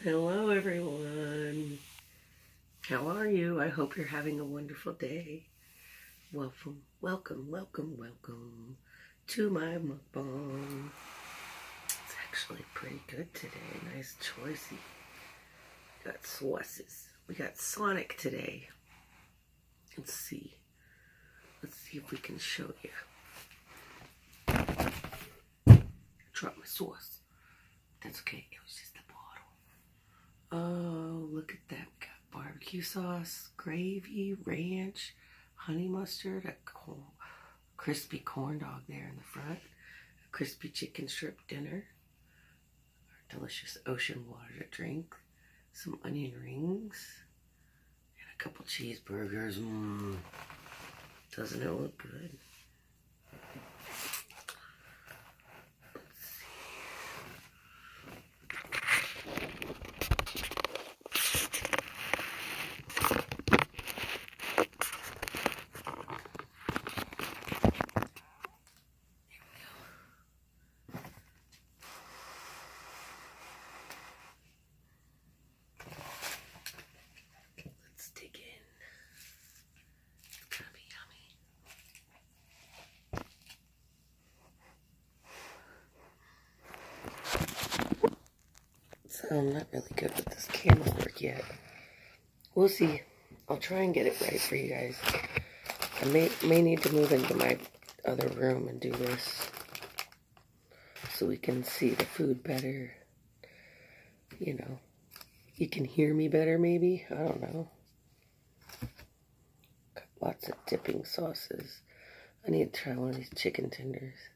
Hello everyone. How are you? I hope you're having a wonderful day. Welcome to my mukbang. It's actually pretty good today. Nice choicey. Got sauces. We got Sonic today. Let's see if we can show you. Drop my sauce. That's okay. It was just the bottle. Oh, look at that. We got barbecue sauce, gravy, ranch, honey mustard, a crispy corn dog there in the front, a crispy chicken strip dinner, our delicious ocean water to drink, some onion rings, and a couple cheeseburgers. Doesn't it look good? So I'm not really good with this camera work yet. We'll see. I'll try and get it right for you guys. I may need to move into my other room and do this so we can see the food better. You know, you can hear me better maybe. I don't know. Got lots of dipping sauces. I need to try one of these chicken tenders.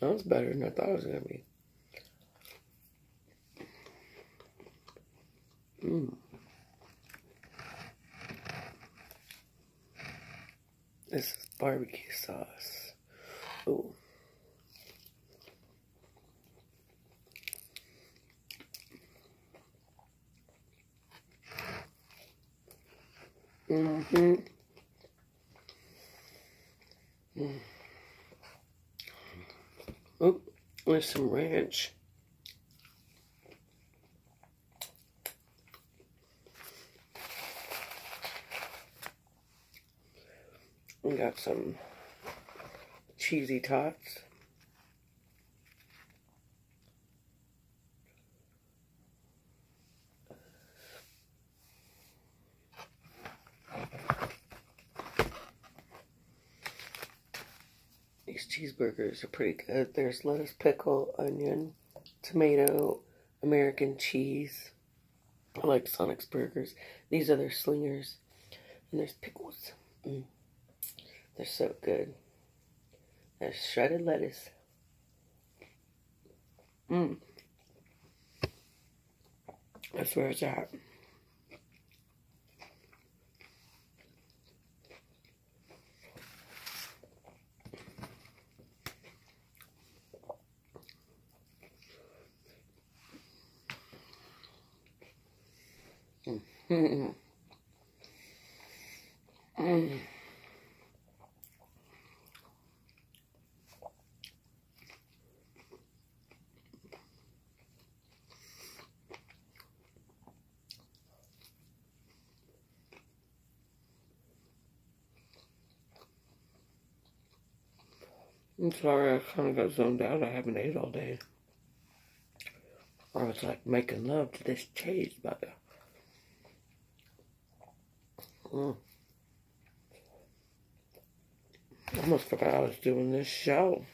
That was better than I thought it was going to be. This is barbecue sauce. Ooh. Oh, there's some ranch. We got some cheesy tots. These cheeseburgers are pretty good. There's lettuce, pickle, onion, tomato, American cheese. I like Sonic's burgers. These are their slingers. And there's pickles. They're so good. There's shredded lettuce. That's where it's at. I'm sorry, I kind of got zoned out. I haven't ate all day. I was like making love to this cheeseburger. I almost forgot I was doing this show.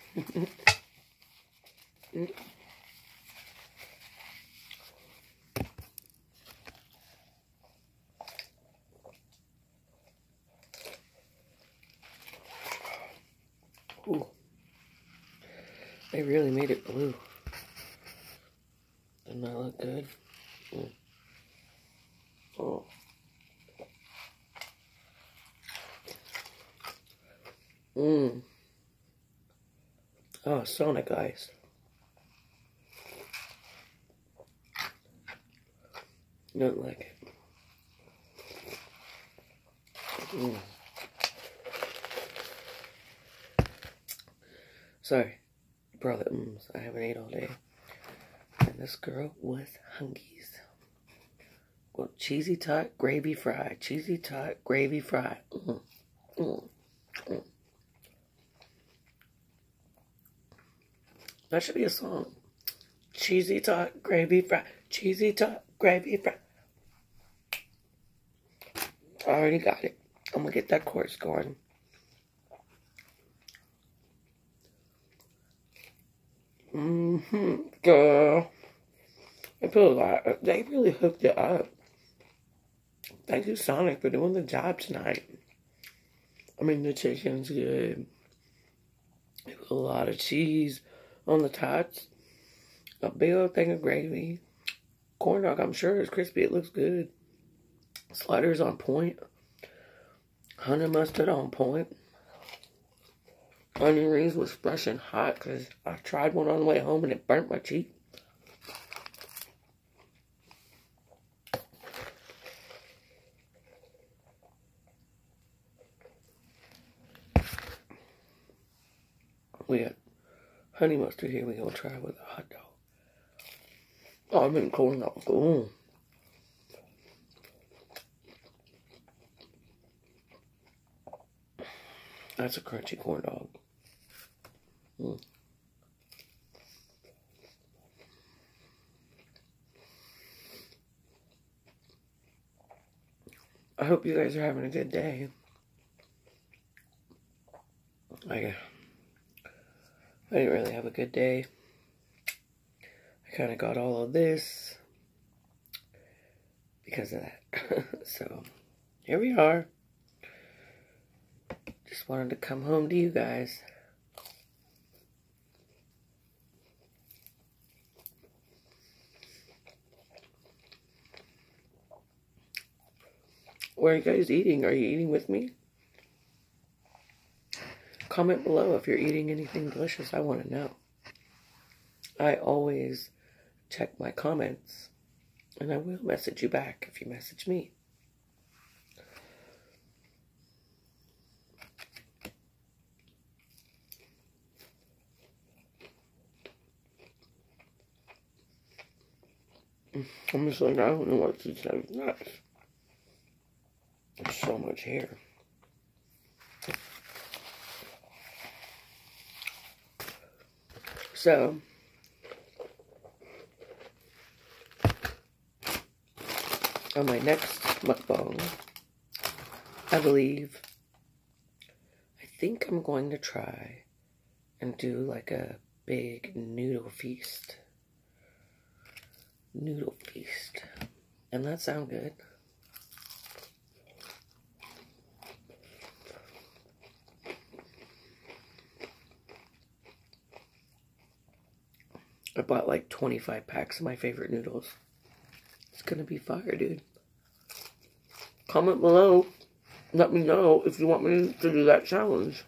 Ooh. They really made it blue. Doesn't that look good? Oh. Oh, Sonic ice. Don't like it. Sorry, brother. I haven't ate all day. And this girl was hungies. Well, cheesy tot, gravy fried. Cheesy tot, gravy fried. That should be a song. Cheesy tot, gravy fried. Cheesy tot, gravy fried. I already got it. I'm gonna get that chorus going. Girl. I feel like they really hooked it up. Thank you, Sonic, for doing the job tonight. I mean, the chicken's good. A lot of cheese on the tots. A big old thing of gravy. Corn dog, I'm sure, is crispy. It looks good. Sliders on point. Honey mustard on point. Onion rings was fresh and hot because I tried one on the way home and it burnt my cheek. We got honey mustard here. We're going to try with a hot dog. Oh, I've been corn dog. Ooh. That's a crunchy corn dog. I hope you guys are having a good day. I didn't really have a good day. I kind of got all of this because of that. So, here we are. Just wanted to come home to you guys. What are you guys eating? Are you eating with me? Comment below if you're eating anything delicious. I want to know. I always check my comments, and I will message you back if you message me. I'm just like, I don't know what to say next. There's so much here. So, on my next mukbang, I think I'm going to try and do like a big noodle feast. Noodle feast. And that sound good? I bought like 25 packs of my favorite noodles. It's gonna be fire, dude. Comment below. Let me know if you want me to do that challenge.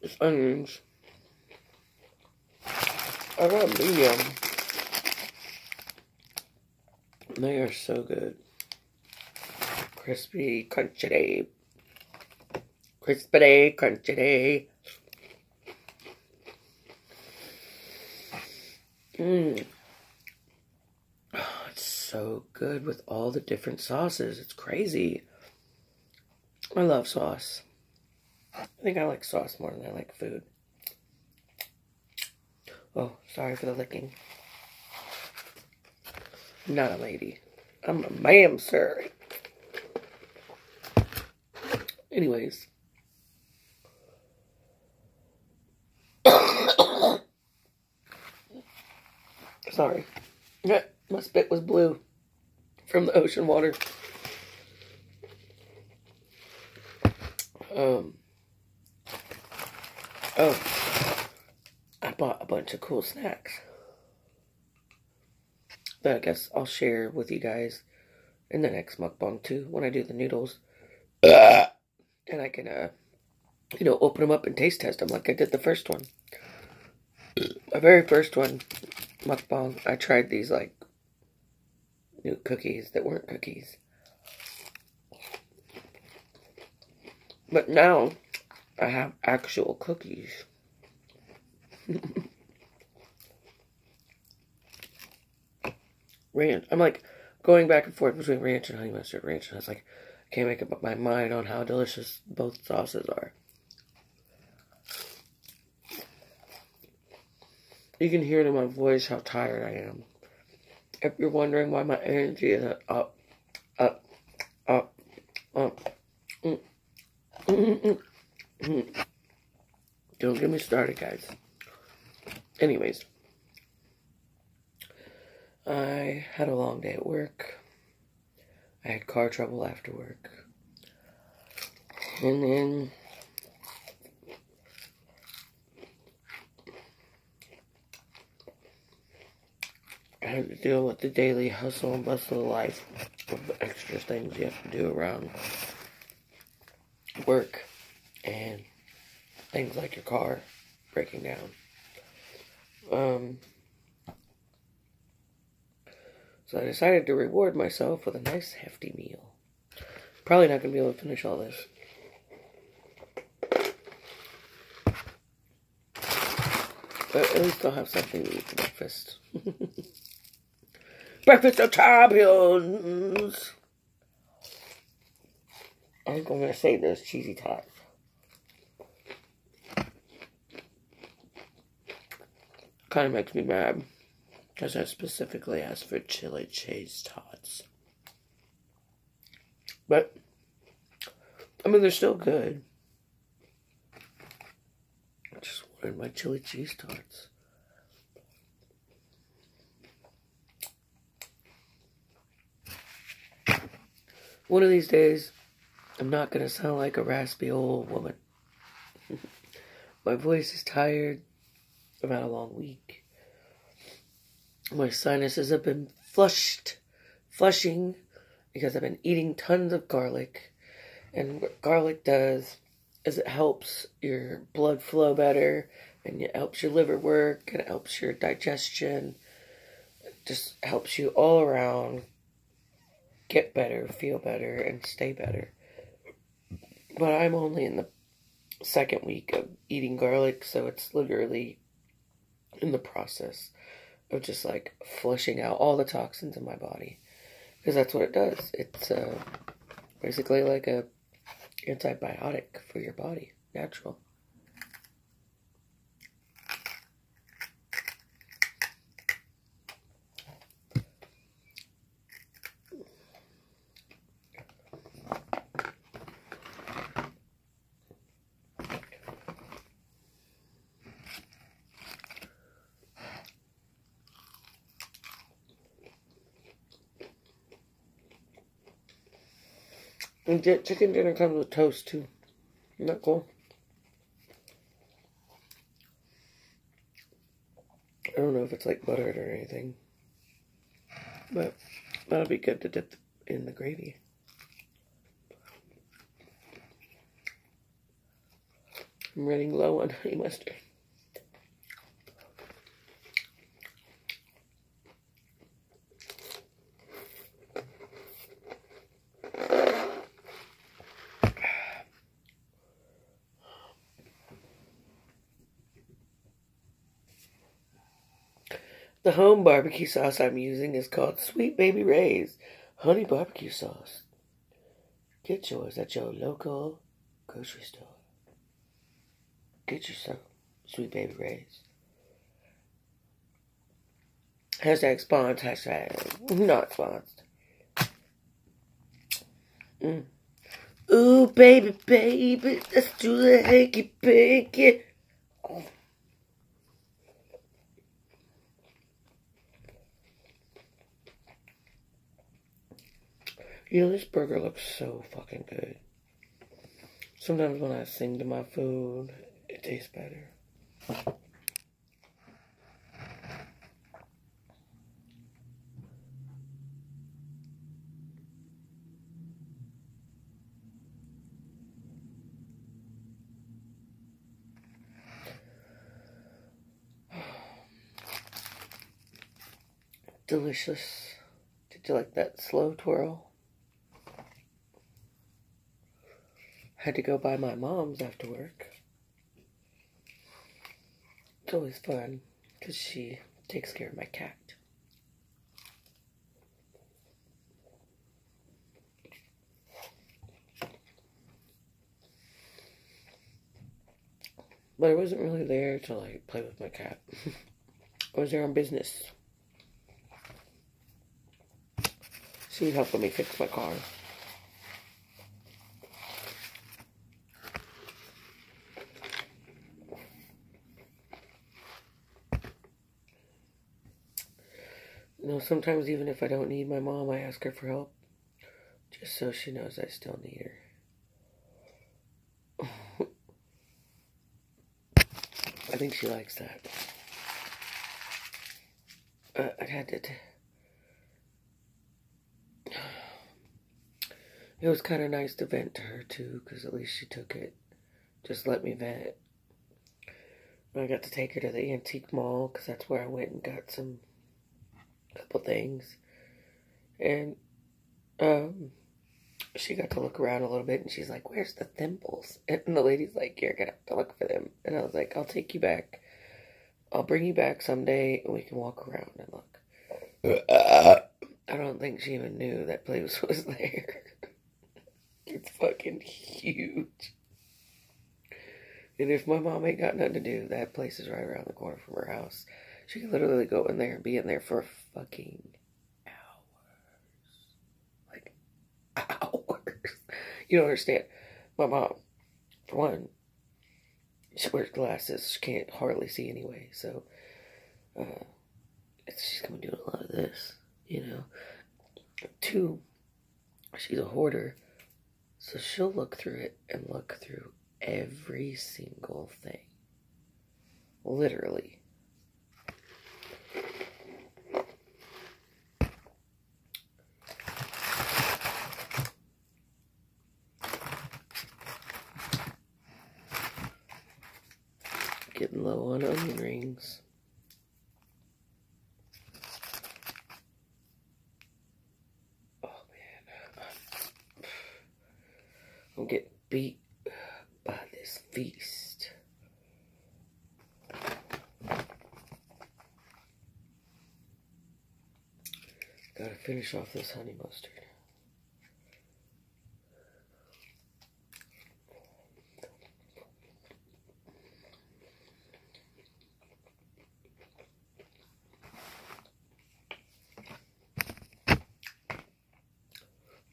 It's onions. I got a medium. They are so good. Crispy, crunchy. Crispy, crunchy. Oh, it's so good with all the different sauces. It's crazy. I love sauce. I think I like sauce more than I like food. Oh, sorry for the licking. I'm not a lady. I'm a ma'am, sir. Anyways. Sorry. My spit was blue from the ocean water. Oh, I bought a bunch of cool snacks that I guess I'll share with you guys in the next mukbang too, when I do the noodles. And I can, open them up and taste test them like I did the first one. The very first one, mukbang, I tried these like new cookies that weren't cookies. But now I have actual cookies. Ranch. I'm like going back and forth between ranch and honey mustard. Ranch, and I was like, I can't make up my mind on how delicious both sauces are. You can hear it in my voice how tired I am. If you're wondering why my energy is up. Don't get me started, guys. Anyways, I had a long day at work. I had car trouble after work. And then I had to deal with the daily hustle and bustle of life, with the extra things you have to do around work and things like your car breaking down. So I decided to reward myself with a nice hefty meal. Probably not going to be able to finish all this. But at least I'll have something to eat for breakfast. Breakfast of champions! I'm going to say those cheesy tots. Kind of makes me mad, because I specifically asked for chili cheese tots. But, I mean, they're still good. I just wanted my chili cheese tots. One of these days, I'm not going to sound like a raspy old woman. My voice is tired. I've had a long week. My sinuses have been flushing because I've been eating tons of garlic. And what garlic does is it helps your blood flow better, and it helps your liver work, and it helps your digestion. It just helps you all around get better, feel better, and stay better. But I'm only in the second week of eating garlic, so it's literally in the process of just like flushing out all the toxins in my body, because that's what it does. It's basically like a antibiotic for your body, natural. And chicken dinner comes with toast, too. Isn't that cool? I don't know if it's like buttered or anything. But that'll be good to dip in the gravy. I'm running low on honey mustard. The home barbecue sauce I'm using is called Sweet Baby Ray's Honey Barbecue Sauce. Get yours at your local grocery store. Get yourself Sweet Baby Ray's. Hashtag sponsored, hashtag not sponsored. Ooh, baby, baby, let's do the hanky-panky. Oh. You know, this burger looks so fucking good. Sometimes when I sing to my food, it tastes better. delicious. Did you like that slow twirl? Had to go by my mom's after work. It's always fun because she takes care of my cat. But I wasn't really there to like play with my cat. I was there on business. She was helping me fix my car. You know, sometimes even if I don't need my mom, I ask her for help. Just so she knows I still need her. I think she likes that. I had to... It was kind of nice to vent to her, too, because at least she took it. Just let me vent. I got to take her to the antique mall, because that's where I went and got couple things. And, she got to look around a little bit, and she's like, where's the thimbles? And the lady's like, you're gonna have to look for them. And I was like, I'll take you back. I'll bring you back someday, and we can walk around and look. I don't think she even knew that place was there. It's fucking huge. And if my mom ain't got nothing to do, that place is right around the corner from her house. She could literally go in there and be in there for fucking hours. Like, hours. You don't understand. My mom, for one, she wears glasses. She can't hardly see anyway. So, she's gonna be doing a lot of this, you know. Two, she's a hoarder. So she'll look through it and look through every single thing. Literally. Getting low on onion rings. I'm getting beat by this feast. Gotta finish off this honey mustard.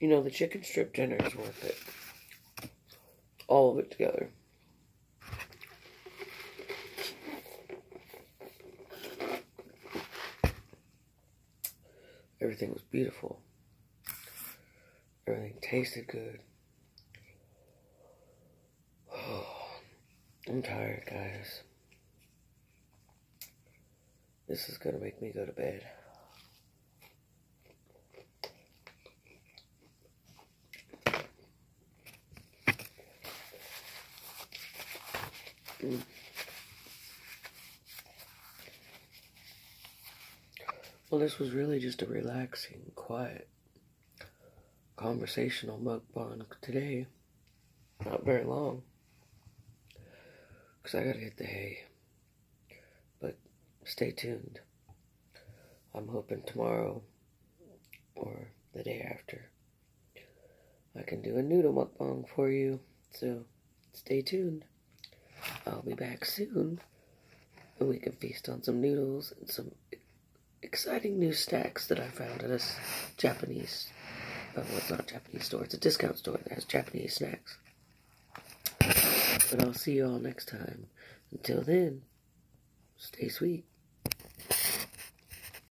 You know, the chicken strip dinner is worth it. All of it together. Everything was beautiful. Everything tasted good. Oh, I'm tired, guys. This is gonna make me go to bed. Well, this was really just a relaxing, quiet, conversational mukbang today. Not very long. Because I gotta get the hay. But stay tuned. I'm hoping tomorrow or the day after I can do a noodle mukbang for you. So stay tuned. I'll be back soon, and we can feast on some noodles and some exciting new snacks that I found at a Japanese, well, it's not a Japanese store, it's a discount store that has Japanese snacks. But I'll see you all next time. Until then, stay sweet.